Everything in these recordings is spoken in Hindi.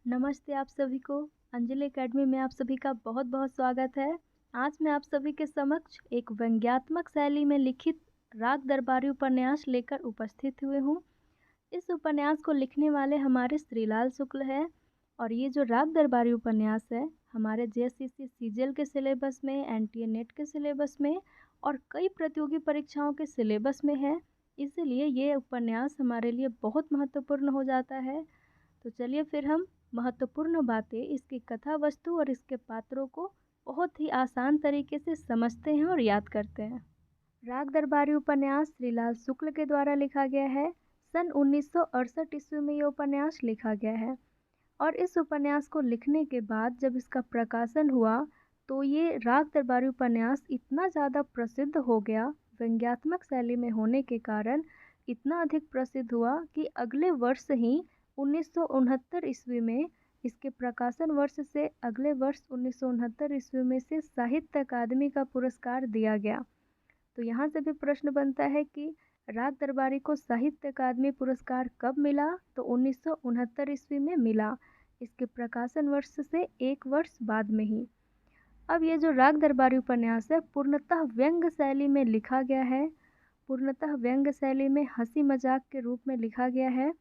नमस्ते आप सभी को। अंजलि एकेडमी में आप सभी का बहुत बहुत स्वागत है। आज मैं आप सभी के समक्ष एक व्यंग्यात्मक शैली में लिखित राग दरबारी उपन्यास लेकर उपस्थित हुए हूँ। इस उपन्यास को लिखने वाले हमारे श्रीलाल शुक्ल हैं और ये जो राग दरबारी उपन्यास है हमारे जेएससीसी सीजीएल के सिलेबस में, एनटीए नेट के सिलेबस में और कई प्रतियोगी परीक्षाओं के सिलेबस में है। इसीलिए ये उपन्यास हमारे लिए बहुत महत्वपूर्ण हो जाता है। तो चलिए फिर हम महत्वपूर्ण बातें, इसकी कथा वस्तु और इसके पात्रों को बहुत ही आसान तरीके से समझते हैं और याद करते हैं। राग दरबारी उपन्यास श्रीलाल शुक्ल के द्वारा लिखा गया है। सन 1968 ईस्वी में ये उपन्यास लिखा गया है और इस उपन्यास को लिखने के बाद जब इसका प्रकाशन हुआ तो ये राग दरबारी उपन्यास इतना ज़्यादा प्रसिद्ध हो गया, व्यंग्यात्मक शैली में होने के कारण इतना अधिक प्रसिद्ध हुआ कि अगले वर्ष ही 1969 ईस्वी में, इसके प्रकाशन वर्ष से अगले वर्ष 1969 ईस्वी में से साहित्य अकादमी का पुरस्कार दिया गया। तो यहाँ से भी प्रश्न बनता है कि राग दरबारी को साहित्य अकादमी पुरस्कार कब मिला? तो 1969 ईस्वी में मिला, इसके प्रकाशन वर्ष से एक वर्ष बाद में ही। अब ये जो राग दरबारी उपन्यास है पूर्णतः व्यंग्य शैली में लिखा गया है। पूर्णतः व्यंग्य शैली में हंसी मजाक के रूप में लिखा गया है।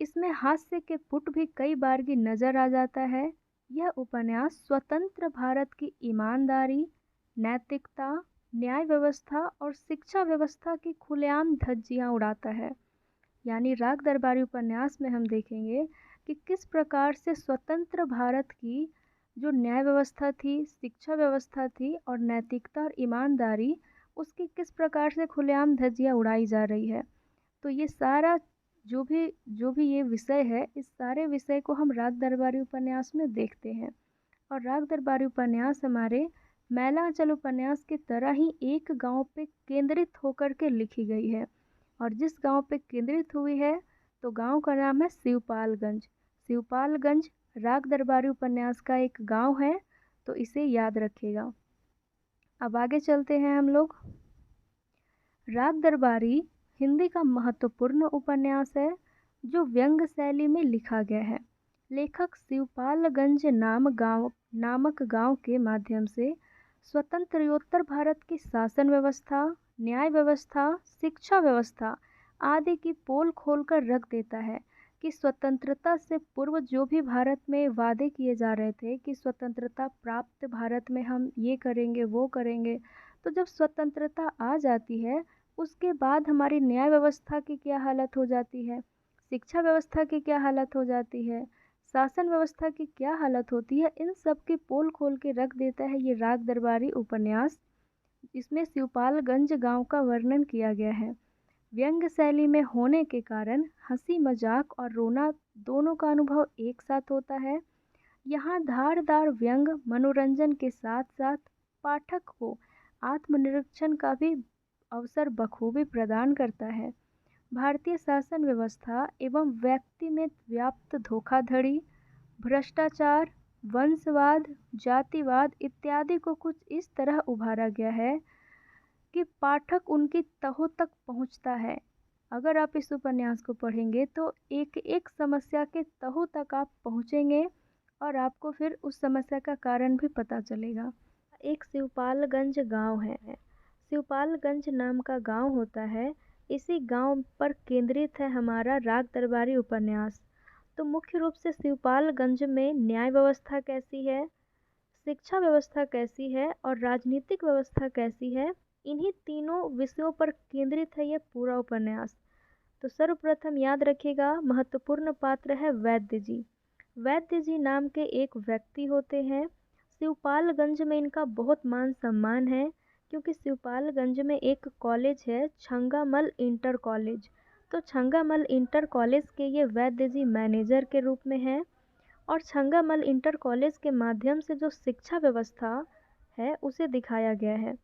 इसमें हास्य के पुट भी कई बार की नजर आ जाता है। यह उपन्यास स्वतंत्र भारत की ईमानदारी, नैतिकता, न्याय व्यवस्था और शिक्षा व्यवस्था की खुलेआम धज्जियां उड़ाता है। यानी राग दरबारी उपन्यास में हम देखेंगे कि किस प्रकार से स्वतंत्र भारत की जो न्याय व्यवस्था थी, शिक्षा व्यवस्था थी और नैतिकता और ईमानदारी, उसकी किस प्रकार से खुलेआम धज्जियां उड़ाई जा रही है। तो ये सारा जो भी ये विषय है, इस सारे विषय को हम राग दरबारी उपन्यास में देखते हैं। और राग दरबारी उपन्यास हमारे मैला आंचल उपन्यास की तरह ही एक गांव पे केंद्रित होकर के लिखी गई है। और जिस गांव पे केंद्रित हुई है तो गांव का नाम है शिवपालगंज। शिवपालगंज राग दरबारी उपन्यास का एक गांव है, तो इसे याद रखिएगा। अब आगे चलते हैं हम लोग। राग दरबारी हिंदी का महत्वपूर्ण उपन्यास है जो व्यंग्य शैली में लिखा गया है। लेखक शिवपालगंज नामक गांव के माध्यम से स्वतंत्रोत्तर भारत की शासन व्यवस्था, न्याय व्यवस्था, शिक्षा व्यवस्था आदि की पोल खोलकर रख देता है कि स्वतंत्रता से पूर्व जो भी भारत में वादे किए जा रहे थे कि स्वतंत्रता प्राप्त भारत में हम ये करेंगे वो करेंगे, तो जब स्वतंत्रता आ जाती है उसके बाद हमारी न्याय व्यवस्था की क्या हालत हो जाती है, शिक्षा व्यवस्था की क्या हालत हो जाती है, शासन व्यवस्था की क्या हालत होती है, इन सब की पोल खोल के रख देता है ये राग दरबारी उपन्यास। इसमें शिवपालगंज गांव का वर्णन किया गया है। व्यंग्य शैली में होने के कारण हंसी मजाक और रोना दोनों का अनुभव एक साथ होता है। यहाँ धारदार व्यंग मनोरंजन के साथ साथ पाठक को आत्मनिरीक्षण का भी अवसर बखूबी प्रदान करता है। भारतीय शासन व्यवस्था एवं व्यक्ति में व्याप्त धोखाधड़ी, भ्रष्टाचार, वंशवाद, जातिवाद इत्यादि को कुछ इस तरह उभारा गया है कि पाठक उनकी तहों तक पहुंचता है। अगर आप इस उपन्यास को पढ़ेंगे तो एक एक समस्या के तहों तक आप पहुंचेंगे और आपको फिर उस समस्या का कारण भी पता चलेगा। एक शिवपालगंज गांव है, शिवपालगंज नाम का गांव होता है। इसी गांव पर केंद्रित है हमारा राग दरबारी उपन्यास। तो मुख्य रूप से शिवपालगंज में न्याय व्यवस्था कैसी है, शिक्षा व्यवस्था कैसी है और राजनीतिक व्यवस्था कैसी है, इन्हीं तीनों विषयों पर केंद्रित है यह पूरा उपन्यास। तो सर्वप्रथम याद रखिएगा महत्वपूर्ण पात्र है वैद्य जी। वैद्य जी नाम के एक व्यक्ति होते हैं। शिवपालगंज में इनका बहुत मान सम्मान है क्योंकि शिवपालगंज में एक कॉलेज है, छंगामल इंटर कॉलेज। तो छंगामल इंटर कॉलेज के ये वैद्य जी मैनेजर के रूप में हैं और छंगामल इंटर कॉलेज के माध्यम से जो शिक्षा व्यवस्था है उसे दिखाया गया है।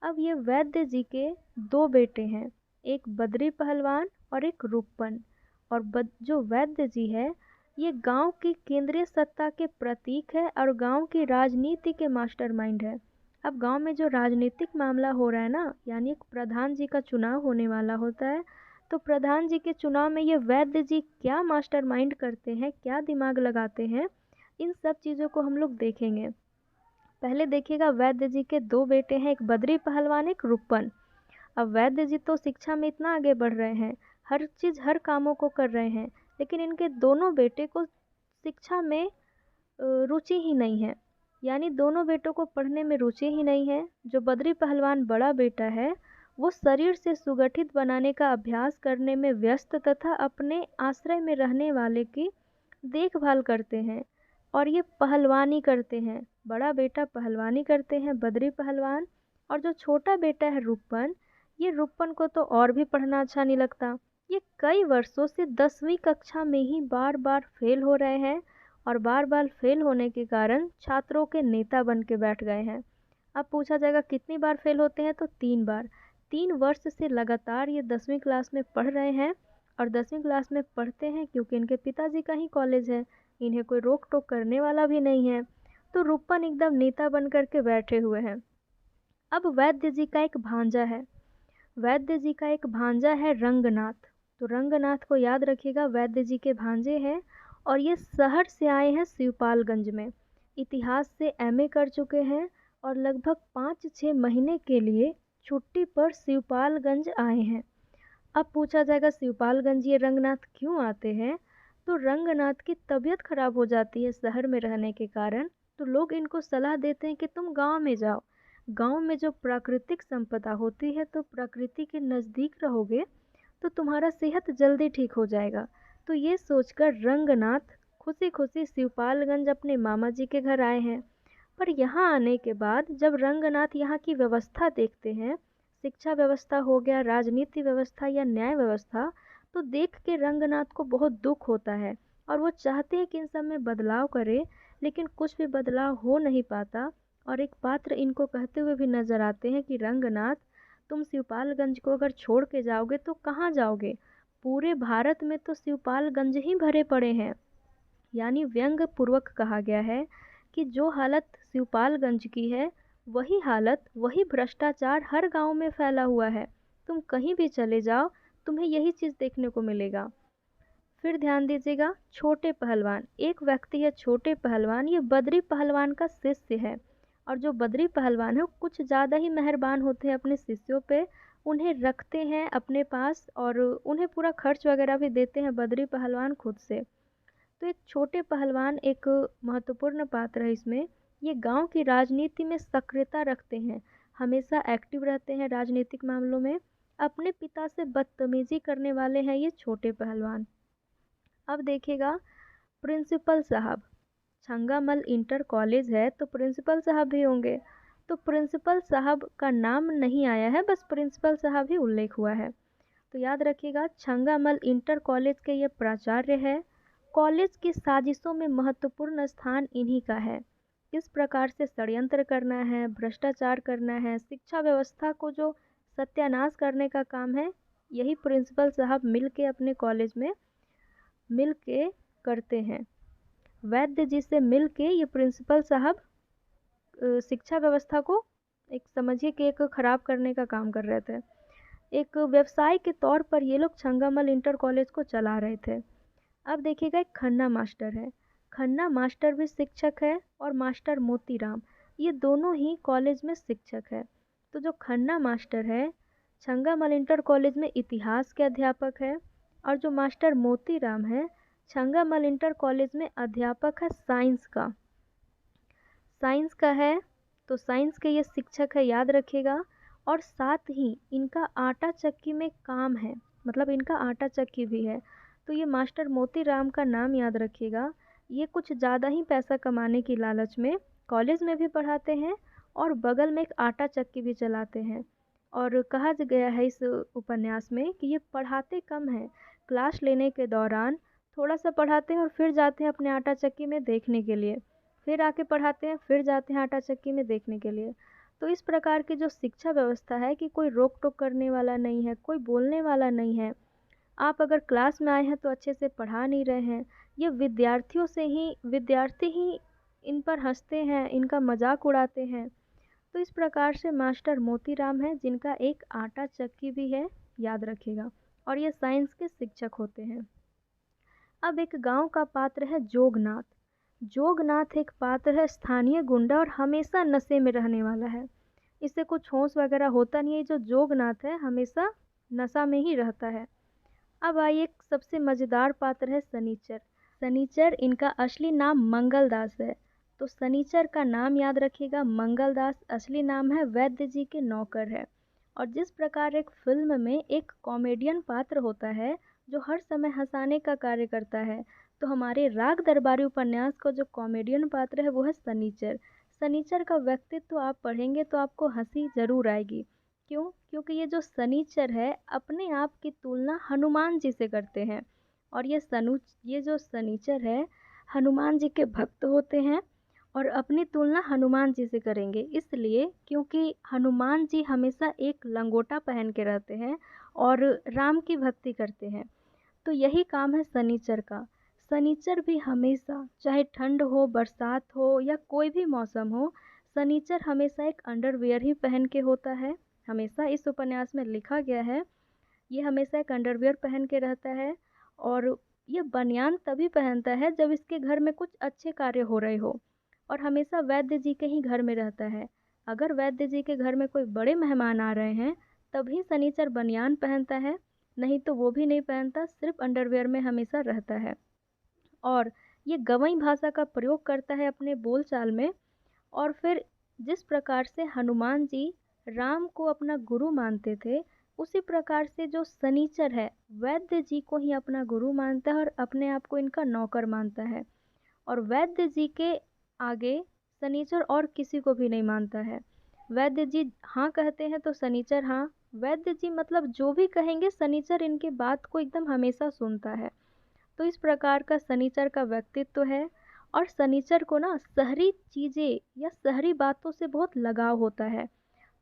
अब ये वैद्य जी के दो बेटे हैं, एक बद्री पहलवान और एक रूपन। और जो वैद्य जी है ये गांव की केंद्रीय सत्ता के प्रतीक है और गांव की राजनीति के मास्टरमाइंड है। अब गांव में जो राजनीतिक मामला हो रहा है ना, यानी एक प्रधान जी का चुनाव होने वाला होता है, तो प्रधान जी के चुनाव में ये वैद्य जी क्या मास्टरमाइंड करते हैं, क्या दिमाग लगाते हैं, इन सब चीज़ों को हम लोग देखेंगे। पहले देखिएगा, वैद्य जी के दो बेटे हैं, एक बद्री पहलवान, एक रूपन। अब वैद्य जी तो शिक्षा में इतना आगे बढ़ रहे हैं, हर चीज़ हर कामों को कर रहे हैं, लेकिन इनके दोनों बेटे को शिक्षा में रुचि ही नहीं है। यानी दोनों बेटों को पढ़ने में रुचि ही नहीं है। जो बद्री पहलवान बड़ा बेटा है, वो शरीर से सुगठित बनाने का अभ्यास करने में व्यस्त तथा अपने आश्रय में रहने वाले की देखभाल करते हैं, और ये पहलवानी करते हैं। बड़ा बेटा पहलवानी करते हैं, बद्री पहलवान। और जो छोटा बेटा है रूपन, ये रूपन को तो और भी पढ़ना अच्छा नहीं लगता। ये कई वर्षों से 10वीं कक्षा में ही बार बार फेल हो रहे हैं, और बार बार फेल होने के कारण छात्रों के नेता बन के बैठ गए हैं। अब पूछा जाएगा कितनी बार फेल होते हैं, तो 3 बार। 3 वर्ष से लगातार ये 10वीं क्लास में पढ़ रहे हैं, और 10वीं क्लास में पढ़ते हैं क्योंकि इनके पिताजी का ही कॉलेज है, इन्हें कोई रोक टोक करने वाला भी नहीं है। तो रूपन एकदम नेता बन करके बैठे हुए हैं। अब वैद्य जी का एक भांजा है, वैद्य जी का एक भांजा है रंगनाथ। तो रंगनाथ को याद रखिएगा, वैद्य जी के भांजे हैं, और ये शहर से आए हैं शिवपालगंज में। इतिहास से एमए कर चुके हैं, और लगभग 5-6 महीने के लिए छुट्टी पर शिवपालगंज आए हैं। अब पूछा जाएगा शिवपालगंज ये रंगनाथ क्यों आते हैं, तो रंगनाथ की तबीयत खराब हो जाती है शहर में रहने के कारण। तो लोग इनको सलाह देते हैं कि तुम गांव में जाओ, गांव में जो प्राकृतिक संपदा होती है, तो प्रकृति के नज़दीक रहोगे तो तुम्हारा सेहत जल्दी ठीक हो जाएगा। तो ये सोचकर रंगनाथ खुशी खुशी शिवपालगंज अपने मामा जी के घर आए हैं। पर यहाँ आने के बाद जब रंगनाथ यहाँ की व्यवस्था देखते हैं, शिक्षा व्यवस्था हो गया, राजनीति व्यवस्था या न्याय व्यवस्था, तो देख के रंगनाथ को बहुत दुख होता है, और वो चाहते हैं कि इन सब में बदलाव करे, लेकिन कुछ भी बदलाव हो नहीं पाता। और एक पात्र इनको कहते हुए भी नजर आते हैं कि रंगनाथ, तुम शिवपालगंज को अगर छोड़ के जाओगे तो कहाँ जाओगे, पूरे भारत में तो शिवपालगंज ही भरे पड़े हैं। यानी व्यंग पूर्वक कहा गया है कि जो हालत शिवपालगंज की है, वही हालत, वही भ्रष्टाचार हर गांव में फैला हुआ है। तुम कहीं भी चले जाओ, तुम्हें यही चीज़ देखने को मिलेगा। फिर ध्यान दीजिएगा, छोटे पहलवान, एक व्यक्ति है छोटे पहलवान, ये बद्री पहलवान का शिष्य है। और जो बद्री पहलवान है वो कुछ ज़्यादा ही मेहरबान होते हैं अपने शिष्यों पे, उन्हें रखते हैं अपने पास, और उन्हें पूरा खर्च वगैरह भी देते हैं बद्री पहलवान खुद से। तो एक छोटे पहलवान एक महत्वपूर्ण पात्र है इसमें। ये गांव की राजनीति में सक्रियता रखते हैं, हमेशा एक्टिव रहते हैं राजनीतिक मामलों में। अपने पिता से बदतमीजी करने वाले हैं ये छोटे पहलवान। अब देखिएगा, प्रिंसिपल साहब, छंगामल इंटर कॉलेज है तो प्रिंसिपल साहब भी होंगे। तो प्रिंसिपल साहब का नाम नहीं आया है, बस प्रिंसिपल साहब ही उल्लेख हुआ है। तो याद रखिएगा, छंगामल इंटर कॉलेज के ये प्राचार्य है। कॉलेज की साजिशों में महत्वपूर्ण स्थान इन्हीं का है। किस प्रकार से षड्यंत्र करना है, भ्रष्टाचार करना है, शिक्षा व्यवस्था को जो सत्यानाश करने का काम है, यही प्रिंसिपल साहब मिल के अपने कॉलेज में मिल के करते हैं। वैद्य जी से मिल के ये प्रिंसिपल साहब शिक्षा व्यवस्था को एक समझिए कि एक खराब करने का काम कर रहे थे। एक व्यवसाय के तौर पर ये लोग छंगामल इंटर कॉलेज को चला रहे थे। अब देखिएगा, एक खन्ना मास्टर है, खन्ना मास्टर भी शिक्षक है, और मास्टर मोतीराम, ये दोनों ही कॉलेज में शिक्षक है। तो जो खन्ना मास्टर है, छंगामल इंटर कॉलेज में इतिहास के अध्यापक है, और जो मास्टर मोतीराम है, छंगामल इंटर कॉलेज में अध्यापक है साइंस का, साइंस का है। तो साइंस के ये शिक्षक है, याद रखिएगा। और साथ ही इनका आटा चक्की में काम है, मतलब इनका आटा चक्की भी है। तो ये मास्टर मोतीराम का नाम याद रखिएगा। ये कुछ ज़्यादा ही पैसा कमाने की लालच में कॉलेज में भी पढ़ाते हैं, और बगल में एक आटा चक्की भी चलाते हैं। और कहा गया है इस उपन्यास में कि ये पढ़ाते कम हैं, क्लास लेने के दौरान थोड़ा सा पढ़ाते हैं और फिर जाते हैं अपने आटा चक्की में देखने के लिए, फिर आके पढ़ाते हैं, फिर जाते हैं आटा चक्की में देखने के लिए। तो इस प्रकार की जो शिक्षा व्यवस्था है कि कोई रोक टोक करने वाला नहीं है, कोई बोलने वाला नहीं है। आप अगर क्लास में आए हैं तो अच्छे से पढ़ा नहीं रहे हैं, ये विद्यार्थी ही इन पर हंसते हैं, इनका मजाक उड़ाते हैं। तो इस प्रकार से मास्टर मोतीराम है, जिनका एक आटा चक्की भी है, याद रखिएगा। और ये साइंस के शिक्षक होते हैं। अब एक गांव का पात्र है जोगनाथ। जोगनाथ एक पात्र है स्थानीय गुंडा और हमेशा नशे में रहने वाला है। इसे कुछ होश वगैरह होता नहीं है। जो जोगनाथ है हमेशा नशा में ही रहता है। अब आइए एक सबसे मज़ेदार पात्र है शनिचर। शनिचर इनका असली नाम मंगलदास है। तो शनिचर का नाम याद रखिएगा, मंगलदास असली नाम है, वैद्य जी के नौकर है। और जिस प्रकार एक फिल्म में एक कॉमेडियन पात्र होता है जो हर समय हंसाने का कार्य करता है, तो हमारे राग दरबारी उपन्यास का जो कॉमेडियन पात्र है वो है शनिचर। शनिचर का व्यक्तित्व आप पढ़ेंगे तो आपको हंसी जरूर आएगी। क्यों? क्योंकि ये जो शनिचर है अपने आप की तुलना हनुमान जी से करते हैं। और ये जो शनिचर है हनुमान जी के भक्त होते हैं और अपनी तुलना हनुमान जी से करेंगे, इसलिए क्योंकि हनुमान जी हमेशा एक लंगोटा पहन के रहते हैं और राम की भक्ति करते हैं। तो यही काम है शनिचर का। शनिचर भी हमेशा, चाहे ठंड हो, बरसात हो या कोई भी मौसम हो, शनिचर हमेशा एक अंडरवियर ही पहन के होता है। हमेशा इस उपन्यास में लिखा गया है ये हमेशा एक अंडरवियर पहन के रहता है। और ये बनियान तभी पहनता है जब इसके घर में कुछ अच्छे कार्य हो रहे हो। और हमेशा वैद्य जी के ही घर में रहता है। अगर वैद्य जी के घर में कोई बड़े मेहमान आ रहे हैं तभी शनिचर बनियान पहनता है, नहीं तो वो भी नहीं पहनता, सिर्फ अंडरवियर में हमेशा रहता है। और ये गवई भाषा का प्रयोग करता है अपने बोलचाल में। और फिर जिस प्रकार से हनुमान जी राम को अपना गुरु मानते थे, उसी प्रकार से जो शनिचर है वैद्य जी को ही अपना गुरु मानता है और अपने आप को इनका नौकर मानता है। और वैद्य जी के आगे शनिचर और किसी को भी नहीं मानता है। वैद्य जी हाँ कहते हैं तो शनिचर हाँ, वैद्य जी मतलब जो भी कहेंगे शनिचर इनके बात को एकदम हमेशा सुनता है। तो इस प्रकार का शनिचर का व्यक्तित्व है। और शनिचर को ना शहरी चीज़ें या शहरी बातों से बहुत लगाव होता है।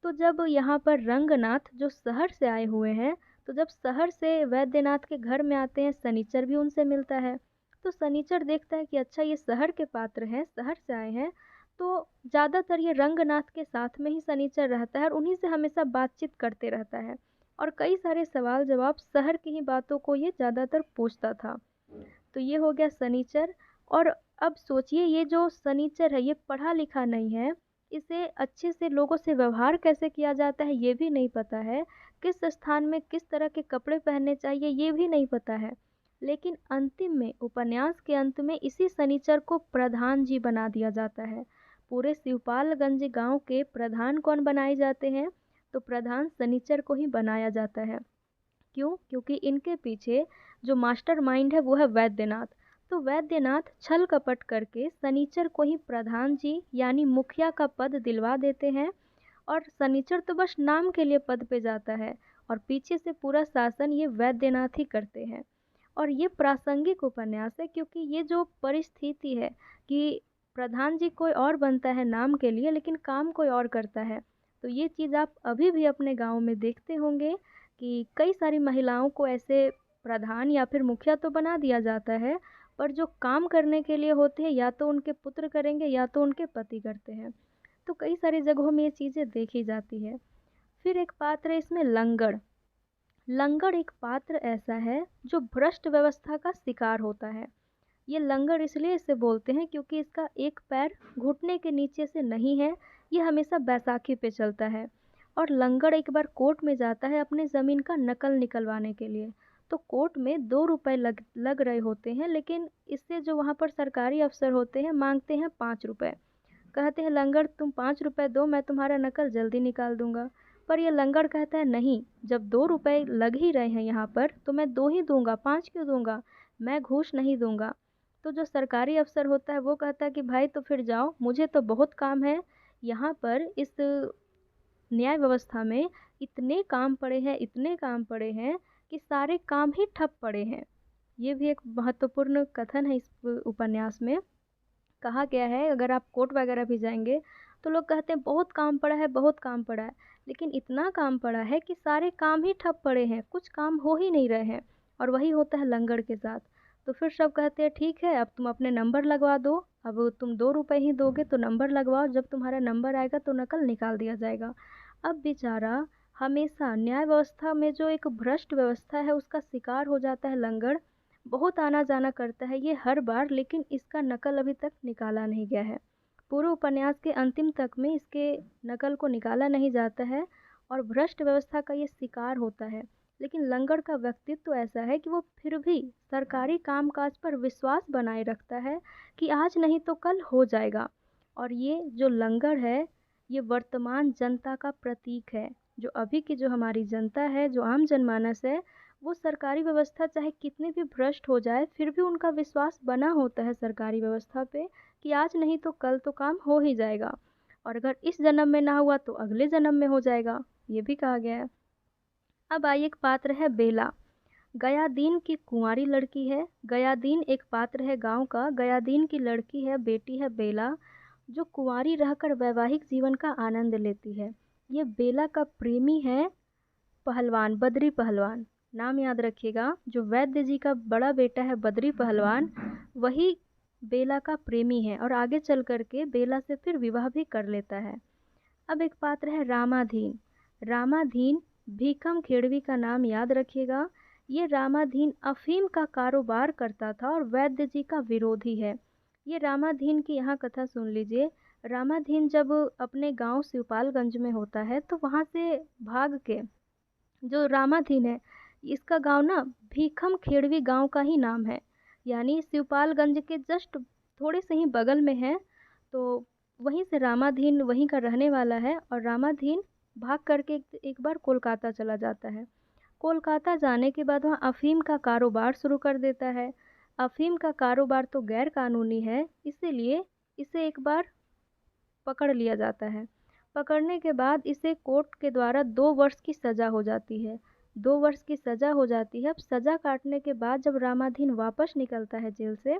तो जब यहाँ पर रंगनाथ जो शहर से आए हुए हैं, तो जब शहर से वैद्यनाथ के घर में आते हैं शनिचर भी उनसे मिलता है। तो शनिचर देखता है कि अच्छा ये शहर के पात्र हैं, शहर से आए हैं, तो ज़्यादातर ये रंगनाथ के साथ में ही शनिचर रहता है और उन्हीं से हमेशा बातचीत करते रहता है। और कई सारे सवाल जवाब शहर की ही बातों को ये ज़्यादातर पूछता था। तो ये हो गया शनिचर। और अब सोचिए ये जो शनिचर है ये पढ़ा लिखा नहीं है, इसे अच्छे से लोगों से व्यवहार कैसे किया जाता है ये भी नहीं पता है, किस स्थान में किस तरह के कपड़े पहनने चाहिए ये भी नहीं पता है। लेकिन अंतिम में उपन्यास के अंत में इसी शनिचर को प्रधान जी बना दिया जाता है। पूरे शिवपालगंज गांव के प्रधान कौन बनाए जाते हैं? तो प्रधान शनिचर को ही बनाया जाता है। क्यों? क्योंकि इनके पीछे जो मास्टरमाइंड है वो है वैद्यनाथ। तो वैद्यनाथ छल कपट करके शनिचर को ही प्रधान जी यानी मुखिया का पद दिलवा देते हैं। और शनिचर तो बस नाम के लिए पद पे जाता है और पीछे से पूरा शासन ये वैद्यनाथ ही करते हैं। और ये प्रासंगिक उपन्यास है क्योंकि ये जो परिस्थिति है कि प्रधान जी कोई और बनता है नाम के लिए लेकिन काम कोई और करता है, तो ये चीज़ आप अभी भी अपने गांव में देखते होंगे कि कई सारी महिलाओं को ऐसे प्रधान या फिर मुखिया तो बना दिया जाता है, पर जो काम करने के लिए होते हैं या तो उनके पुत्र करेंगे या तो उनके पति करते हैं। तो कई सारी जगहों में ये चीज़ें देखी जाती है। फिर एक पात्र है इसमें लंगड़। लंगड़ एक पात्र ऐसा है जो भ्रष्ट व्यवस्था का शिकार होता है। ये लंगड़ इसलिए इसे बोलते हैं क्योंकि इसका एक पैर घुटने के नीचे से नहीं है, ये हमेशा बैसाखी पे चलता है। और लंगड़ एक बार कोर्ट में जाता है अपने ज़मीन का नकल निकलवाने के लिए। तो कोर्ट में 2 रुपए लग रहे होते हैं, लेकिन इससे जो वहाँ पर सरकारी अफसर होते हैं मांगते हैं 5 रुपए। कहते हैं लंगड़ तुम 5 रुपए दो, मैं तुम्हारा नकल जल्दी निकाल दूंगा। पर यह लंगड़ कहता है नहीं, जब 2 रुपए लग ही रहे हैं यहाँ पर तो मैं 2 ही दूंगा, 5 क्यों दूंगा, मैं घूस नहीं दूंगा। तो जो सरकारी अफसर होता है वो कहता है कि भाई तो फिर जाओ, मुझे तो बहुत काम है यहाँ पर, इस न्याय व्यवस्था में इतने काम पड़े हैं, इतने काम पड़े हैं कि सारे काम ही ठप पड़े हैं। ये भी एक महत्वपूर्ण कथन है इस उपन्यास में। कहा गया है अगर आप कोर्ट वगैरह भी जाएंगे तो लोग कहते हैं बहुत काम पड़ा है, बहुत काम पड़ा है, लेकिन इतना काम पड़ा है कि सारे काम ही ठप पड़े हैं, कुछ काम हो ही नहीं रहे हैं। और वही होता है लंगड़ के साथ। तो फिर सब कहते हैं ठीक है अब तुम अपने नंबर लगवा दो, अब तुम 2 रुपए ही दोगे तो नंबर लगवाओ, जब तुम्हारा नंबर आएगा तो नकल निकाल दिया जाएगा। अब बेचारा हमेशा न्याय व्यवस्था में जो एक भ्रष्ट व्यवस्था है उसका शिकार हो जाता है लंगड़। बहुत आना जाना करता है ये हर बार, लेकिन इसका नकल अभी तक निकाला नहीं गया है। पूरे उपन्यास के अंतिम तक में इसके नकल को निकाला नहीं जाता है और भ्रष्ट व्यवस्था का ये शिकार होता है। लेकिन लंगड़ का व्यक्तित्व तो ऐसा है कि वो फिर भी सरकारी कामकाज पर विश्वास बनाए रखता है कि आज नहीं तो कल हो जाएगा। और ये जो लंगड़ है ये वर्तमान जनता का प्रतीक है। जो अभी की जो हमारी जनता है, जो आम जनमानस है, वो सरकारी व्यवस्था चाहे कितनी भी भ्रष्ट हो जाए फिर भी उनका विश्वास बना होता है सरकारी व्यवस्था पे कि आज नहीं तो कल तो काम हो ही जाएगा, और अगर इस जन्म में ना हुआ तो अगले जन्म में हो जाएगा, ये भी कहा गया है। अब आइए, एक पात्र है बेला। गयादीन की कुंवारी लड़की है। गयादीन एक पात्र है गांव का। गयादीन की लड़की है, बेटी है बेला, जो कुंवारी रहकर वैवाहिक जीवन का आनंद लेती है। ये बेला का प्रेमी है पहलवान, बद्री पहलवान। नाम याद रखिएगा, जो वैद्य जी का बड़ा बेटा है बद्री पहलवान, वही बेला का प्रेमी है और आगे चल कर के बेला से फिर विवाह भी कर लेता है। अब एक पात्र है रामाधीन। रामाधीन भीखम खेड़वी का नाम याद रखिएगा। ये रामाधीन अफीम का कारोबार करता था और वैद्य जी का विरोधी है। ये रामाधीन की यहाँ कथा सुन लीजिए। रामाधीन जब अपने गांव शिवपालगंज में होता है तो वहाँ से भाग के, जो रामाधीन है इसका गांव ना भीखम खेड़वी गांव का ही नाम है, यानी शिवपालगंज के जस्ट थोड़े से ही बगल में है। तो वहीं से रामाधीन वहीं का रहने वाला है और रामाधीन भाग करके एक बार कोलकाता चला जाता है। कोलकाता जाने के बाद वहाँ अफीम का कारोबार शुरू कर देता है। अफीम का कारोबार तो गैर कानूनी है, इसीलिए इसे एक बार पकड़ लिया जाता है। पकड़ने के बाद इसे कोर्ट के द्वारा 2 वर्ष की सज़ा हो जाती है। 2 वर्ष की सज़ा हो जाती है। अब सज़ा काटने के बाद जब रामाधीन वापस निकलता है जेल से,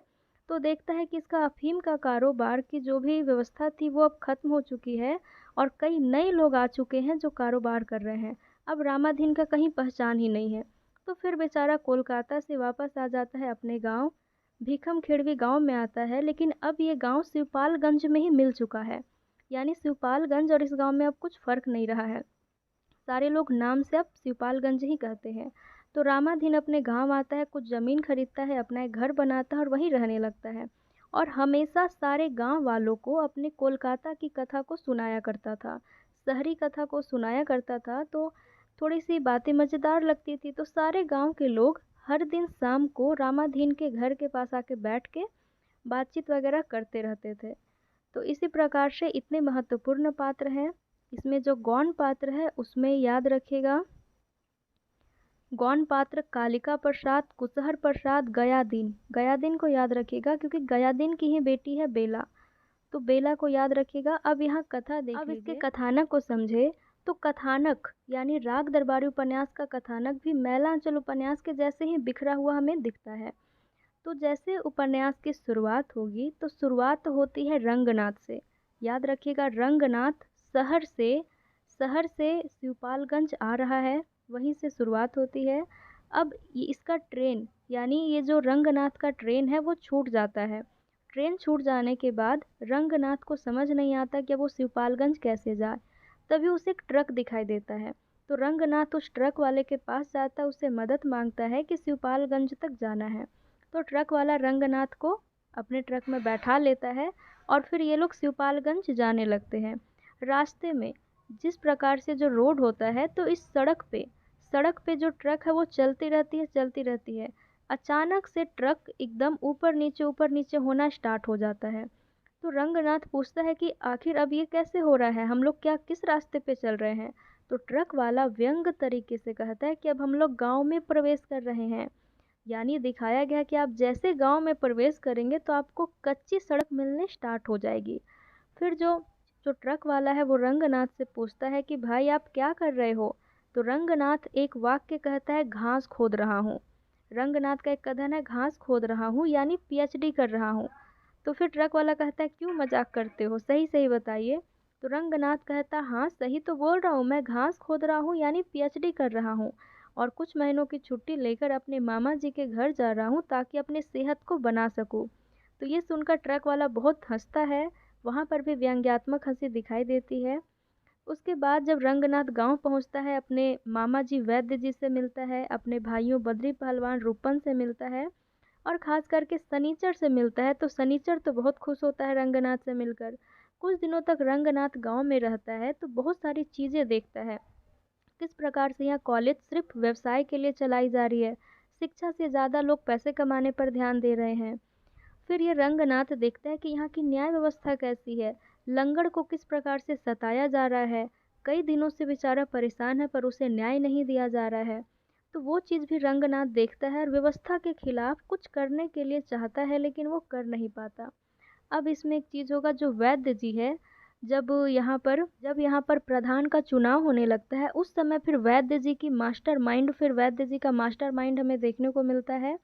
तो देखता है कि इसका अफीम का कारोबार की जो भी व्यवस्था थी वो अब ख़त्म हो चुकी है और कई नए लोग आ चुके हैं जो कारोबार कर रहे हैं। अब रामाधीन का कहीं पहचान ही नहीं है। तो फिर बेचारा कोलकाता से वापस आ जाता है अपने गांव। भीखम खेड़वी गांव में आता है, लेकिन अब ये गांव शिवपालगंज में ही मिल चुका है, यानी शिवपालगंज और इस गांव में अब कुछ फ़र्क नहीं रहा है। सारे लोग नाम से अब शिवपालगंज ही कहते हैं। तो रामाधीन अपने गांव आता है, कुछ ज़मीन खरीदता है, अपना एक घर बनाता है और वहीं रहने लगता है। और हमेशा सारे गांव वालों को अपने कोलकाता की कथा को सुनाया करता था, शहरी कथा को सुनाया करता था। तो थोड़ी सी बातें मज़ेदार लगती थी, तो सारे गांव के लोग हर दिन शाम को रामाधीन के घर के पास आके बैठ के बातचीत वगैरह करते रहते थे। तो इसी प्रकार से इतने महत्वपूर्ण पात्र हैं। इसमें जो गौण पात्र है उसमें याद रखिएगा, गौण पात्र कालिका प्रसाद, कुशहर प्रसाद, गयादीन। गयादीन को याद रखिएगा क्योंकि गयादीन की ही बेटी है बेला, तो बेला को याद रखिएगा। अब यहाँ कथा देख लीजिए। अब इसके कथानक को समझे तो कथानक यानी राग दरबारी उपन्यास का कथानक भी मैलांचल उपन्यास के जैसे ही बिखरा हुआ हमें दिखता है। तो जैसे उपन्यास की शुरुआत होगी तो शुरुआत होती है रंगनाथ से। याद रखिएगा, रंगनाथ शहर से शिवपालगंज आ रहा है, वहीं से शुरुआत होती है। अब इसका ट्रेन, यानी ये जो रंगनाथ का ट्रेन है वो छूट जाता है। ट्रेन छूट जाने के बाद रंगनाथ को समझ नहीं आता कि वो शिवपालगंज कैसे जाए। तभी उसे एक ट्रक दिखाई देता है, तो रंगनाथ उस ट्रक वाले के पास जाता है, उससे मदद मांगता है कि शिवपालगंज तक जाना है। तो ट्रक वाला रंगनाथ को अपने ट्रक में बैठा लेता है और फिर ये लोग शिवपालगंज जाने लगते हैं। रास्ते में जिस प्रकार से जो रोड होता है, तो इस सड़क पे जो ट्रक है वो चलती रहती है। अचानक से ट्रक एकदम ऊपर नीचे होना स्टार्ट हो जाता है। तो रंगनाथ पूछता है कि आखिर अब ये कैसे हो रहा है, हम लोग क्या किस रास्ते पे चल रहे हैं। तो ट्रक वाला व्यंग तरीके से कहता है कि अब हम लोग गांव में प्रवेश कर रहे हैं। यानी दिखाया गया कि आप जैसे गांव में प्रवेश करेंगे तो आपको कच्ची सड़क मिलने स्टार्ट हो जाएगी। फिर जो जो ट्रक वाला है वो रंगनाथ से पूछता है कि भाई आप क्या कर रहे हो। तो रंगनाथ एक वाक्य कहता है, घास खोद रहा हूँ। रंगनाथ का एक कथन है, घास खोद रहा हूँ, यानी पीएचडी कर रहा हूँ। तो फिर ट्रक वाला कहता है, क्यों मजाक करते हो, सही सही बताइए। तो रंगनाथ कहता, हाँ सही तो बोल रहा हूँ, मैं घास खोद रहा हूँ यानी पीएचडी कर रहा हूँ, और कुछ महीनों की छुट्टी लेकर अपने मामा जी के घर जा रहा हूँ ताकि अपने सेहत को बना सकूँ। तो ये सुनकर ट्रक वाला बहुत हंसता है, वहाँ पर भी व्यंग्यात्मक हंसी दिखाई देती है। उसके बाद जब रंगनाथ गांव पहुंचता है, अपने मामा जी वैद्य जी से मिलता है, अपने भाइयों बद्री पहलवान रूपन से मिलता है और खास करके सनीचर से मिलता है। तो सनीचर तो बहुत खुश होता है रंगनाथ से मिलकर। कुछ दिनों तक रंगनाथ गांव में रहता है तो बहुत सारी चीज़ें देखता है, किस प्रकार से यहाँ कॉलेज सिर्फ व्यवसाय के लिए चलाई जा रही है, शिक्षा से ज़्यादा लोग पैसे कमाने पर ध्यान दे रहे हैं। फिर ये रंगनाथ देखता है कि यहाँ की न्याय व्यवस्था कैसी है, लंगड़ को किस प्रकार से सताया जा रहा है, कई दिनों से बेचारा परेशान है पर उसे न्याय नहीं दिया जा रहा है। तो वो चीज़ भी रंगनाथ देखता है और व्यवस्था के खिलाफ कुछ करने के लिए चाहता है लेकिन वो कर नहीं पाता। अब इसमें एक चीज़ होगा, जो वैद्य जी है, जब यहाँ पर प्रधान का चुनाव होने लगता है, उस समय फिर वैद्य जी का मास्टरमाइंड हमें देखने को मिलता है।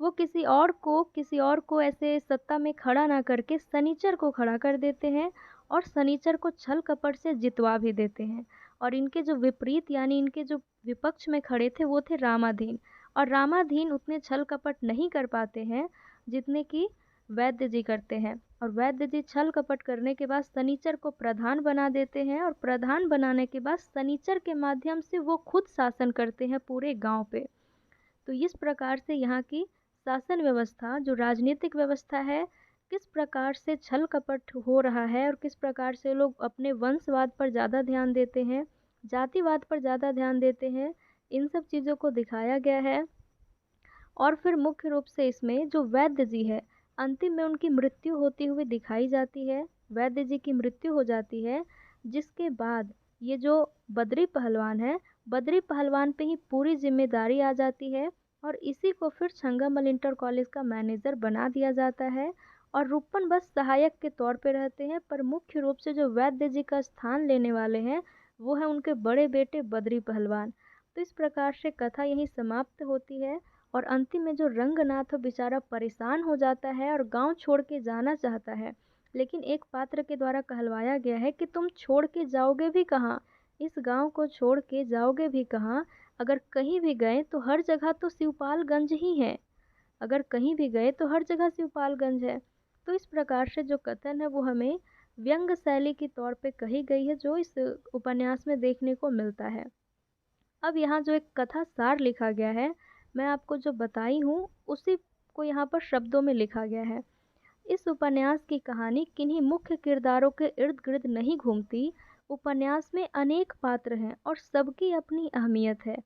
वो किसी और को ऐसे सत्ता में खड़ा ना करके सनीचर को खड़ा कर देते हैं और सनीचर को छल कपट से जितवा भी देते हैं। और इनके जो विपरीत यानी इनके जो विपक्ष में खड़े थे वो थे रामाधीन, और रामाधीन उतने छल कपट नहीं कर पाते हैं जितने कि वैद्य जी करते हैं। और वैद्य जी छल कपट करने के बाद सनीचर को प्रधान बना देते हैं, और प्रधान बनाने के बाद सनीचर के माध्यम से वो खुद शासन करते हैं पूरे गांव पे। तो इस प्रकार से यहाँ की शासन व्यवस्था, जो राजनीतिक व्यवस्था है, किस प्रकार से छल कपट हो रहा है और किस प्रकार से लोग अपने वंशवाद पर ज़्यादा ध्यान देते हैं, जातिवाद पर ज़्यादा ध्यान देते हैं, इन सब चीज़ों को दिखाया गया है। और फिर मुख्य रूप से इसमें जो वैद्य जी है, अंतिम में उनकी मृत्यु होती हुई दिखाई जाती है। वैद्य जी की मृत्यु हो जाती है, जिसके बाद ये जो बद्री पहलवान है, बद्री पहलवान पे ही पूरी जिम्मेदारी आ जाती है और इसी को फिर छंगामल इंटर कॉलेज का मैनेजर बना दिया जाता है। और रूपन बस सहायक के तौर पे रहते हैं, पर मुख्य रूप से जो वैद्य जी का स्थान लेने वाले हैं वो है उनके बड़े बेटे बद्री पहलवान। तो इस प्रकार से कथा यहीं समाप्त होती है और अंतिम में जो रंगनाथ बेचारा परेशान हो जाता है और गांव छोड़ के जाना चाहता है, लेकिन एक पात्र के द्वारा कहलवाया गया है कि तुम छोड़ के जाओगे भी कहाँ, इस गांव को छोड़ के जाओगे भी कहाँ, अगर कहीं भी गए तो हर जगह तो शिवपालगंज ही है, अगर कहीं भी गए तो हर जगह शिवपालगंज है। तो इस प्रकार से जो कथन है वो हमें व्यंग शैली के तौर पे कही गई है, जो इस उपन्यास में देखने को मिलता है। अब यहाँ जो एक कथा सार लिखा गया है, मैं आपको जो बताई हूँ उसी को यहाँ पर शब्दों में लिखा गया है। इस उपन्यास की कहानी किन्हीं मुख्य किरदारों के इर्द गिर्द नहीं घूमती। उपन्यास में अनेक पात्र हैं और सबकी अपनी अहमियत है।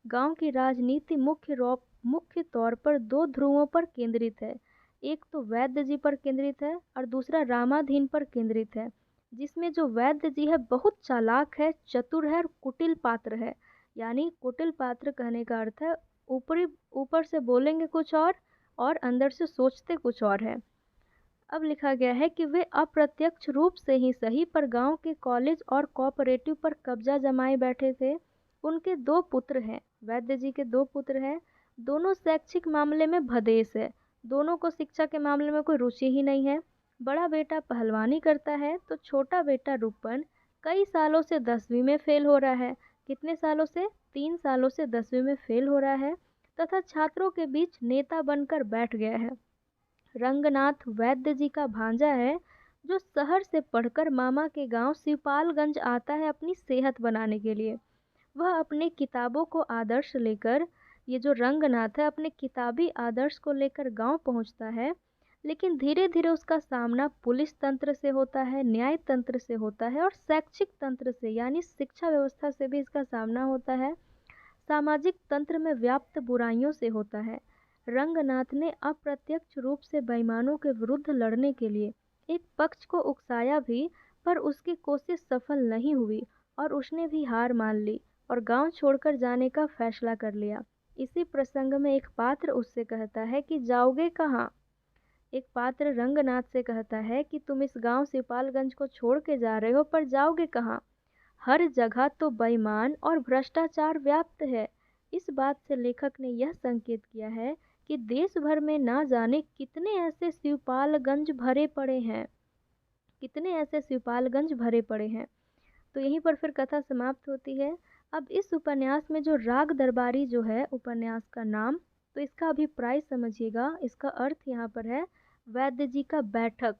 गांव की राजनीति मुख्य तौर पर दो ध्रुवों पर केंद्रित है। एक तो वैद्य जी पर केंद्रित है और दूसरा रामाधीन पर केंद्रित है, जिसमें जो वैद्य जी है बहुत चालाक है, चतुर है और कुटिल पात्र है। यानी कुटिल पात्र कहने का अर्थ है ऊपर से बोलेंगे कुछ और अंदर से सोचते कुछ और है। अब लिखा गया है कि वे अप्रत्यक्ष रूप से ही सही पर गांव के कॉलेज और कोऑपरेटिव पर कब्जा जमाए बैठे थे। उनके दो पुत्र हैं, वैद्य जी के दो पुत्र हैं। दोनों शैक्षिक मामले में भदेश है, दोनों को शिक्षा के मामले में कोई रुचि ही नहीं है। बड़ा बेटा पहलवानी करता है तो छोटा बेटा रूपन कई सालों से 10वीं में फेल हो रहा है। कितने सालों से? 3 सालों से 10वीं में फेल हो रहा है तथा छात्रों के बीच नेता बनकर बैठ गया है। रंगनाथ वैद्य जी का भांजा है, जो शहर से पढ़कर मामा के गांव शिवपालगंज आता है अपनी सेहत बनाने के लिए। वह अपने किताबों को आदर्श लेकर, ये जो रंगनाथ है अपने किताबी आदर्श को लेकर गांव पहुंचता है, लेकिन धीरे धीरे उसका सामना पुलिस तंत्र से होता है, न्याय तंत्र से होता है और शैक्षिक तंत्र से यानी शिक्षा व्यवस्था से भी इसका सामना होता है। सामाजिक तंत्र में व्याप्त बुराइयों से होता है। रंगनाथ ने अप्रत्यक्ष रूप से बेईमानों के विरुद्ध लड़ने के लिए एक पक्ष को उकसाया भी, पर उसकी कोशिश सफल नहीं हुई और उसने भी हार मान ली और गांव छोड़कर जाने का फैसला कर लिया। इसी प्रसंग में एक पात्र उससे कहता है कि जाओगे कहाँ। एक पात्र रंगनाथ से कहता है कि तुम इस गांव सिपालगंज को छोड़ के जा रहे हो, पर जाओगे कहाँ। हर जगह तो बेईमान और भ्रष्टाचार व्याप्त है। इस बात से लेखक ने यह संकेत किया है कि देश भर में ना जाने कितने ऐसे शिवपालगंज भरे पड़े हैं, कितने ऐसे शिवपालगंज भरे पड़े हैं। तो यहीं पर फिर कथा समाप्त होती है। अब इस उपन्यास में जो राग दरबारी जो है उपन्यास का नाम, तो इसका अभिप्राय समझिएगा। इसका अर्थ यहाँ पर है वैद्य जी का बैठक,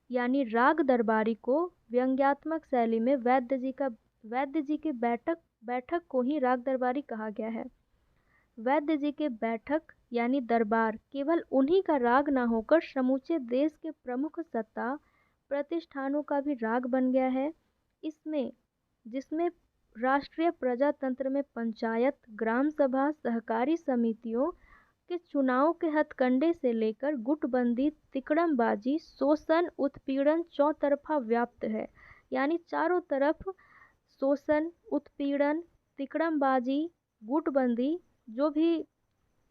यानी राग दरबारी को व्यंग्यात्मक शैली में वैद्य जी का वैद्य जी के बैठक बैठक को ही राग दरबारी कहा गया है। वैद्य जी के बैठक यानी दरबार केवल उन्हीं का राग न होकर समूचे देश के प्रमुख सत्ता प्रतिष्ठानों का भी राग बन गया है। इसमें जिसमें राष्ट्रीय प्रजातंत्र में पंचायत, ग्राम सभा, सहकारी समितियों के चुनाव के हथकंडे से लेकर गुटबंदी, तिकड़मबाजी, शोषण, उत्पीड़न चौतरफा व्याप्त है। यानी चारों तरफ शोषण, उत्पीड़न, तिकड़मबाजी, गुटबंदी, जो भी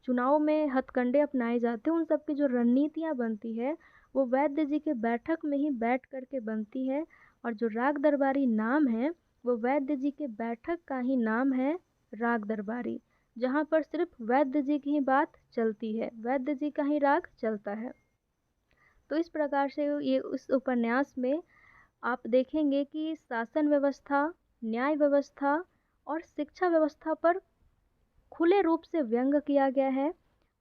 चुनाव में हथकंडे अपनाए जाते हैं उन सब की जो रणनीतियाँ बनती है वो वैद्य जी के बैठक में ही बैठ करके बनती है। और जो राग दरबारी नाम है वो वैद्य जी के बैठक का ही नाम है राग दरबारी, जहाँ पर सिर्फ वैद्य जी की ही बात चलती है, वैद्य जी का ही राग चलता है। तो इस प्रकार से ये उस उपन्यास में आप देखेंगे कि शासन व्यवस्था, न्याय व्यवस्था और शिक्षा व्यवस्था पर खुले रूप से व्यंग किया गया है।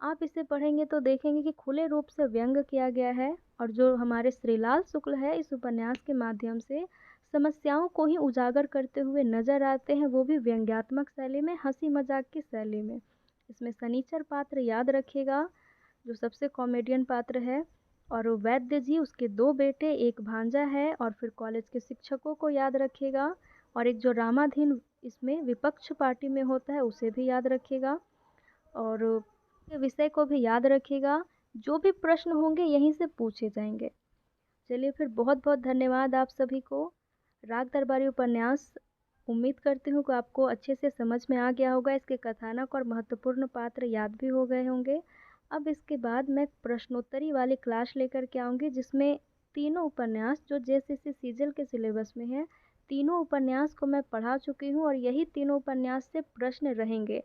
आप इसे पढ़ेंगे तो देखेंगे कि खुले रूप से व्यंग किया गया है। और जो हमारे श्रीलाल शुक्ल है इस उपन्यास के माध्यम से समस्याओं को ही उजागर करते हुए नजर आते हैं, वो भी व्यंग्यात्मक शैली में, हंसी मजाक की शैली में। इसमें शनिचर पात्र याद रखिएगा जो सबसे कॉमेडियन पात्र है, और वो वैद्य जी, उसके दो बेटे, एक भांजा है, और फिर कॉलेज के शिक्षकों को याद रखिएगा। और एक जो रामाधीन इसमें विपक्ष पार्टी में होता है उसे भी याद रखिएगा, और के विषय को भी याद रखिएगा। जो भी प्रश्न होंगे यहीं से पूछे जाएंगे। चलिए फिर, बहुत बहुत धन्यवाद आप सभी को। राग दरबारी उपन्यास उम्मीद करती हूँ कि आपको अच्छे से समझ में आ गया होगा, इसके कथानक और महत्वपूर्ण पात्र याद भी हो गए होंगे। अब इसके बाद मैं प्रश्नोत्तरी वाली क्लास लेकर के आऊँगी जिसमें तीनों उपन्यास जो जेएसएससी सीजीएल के सिलेबस में है, तीनों उपन्यास को मैं पढ़ा चुकी हूँ और यही तीनों उपन्यास से प्रश्न रहेंगे।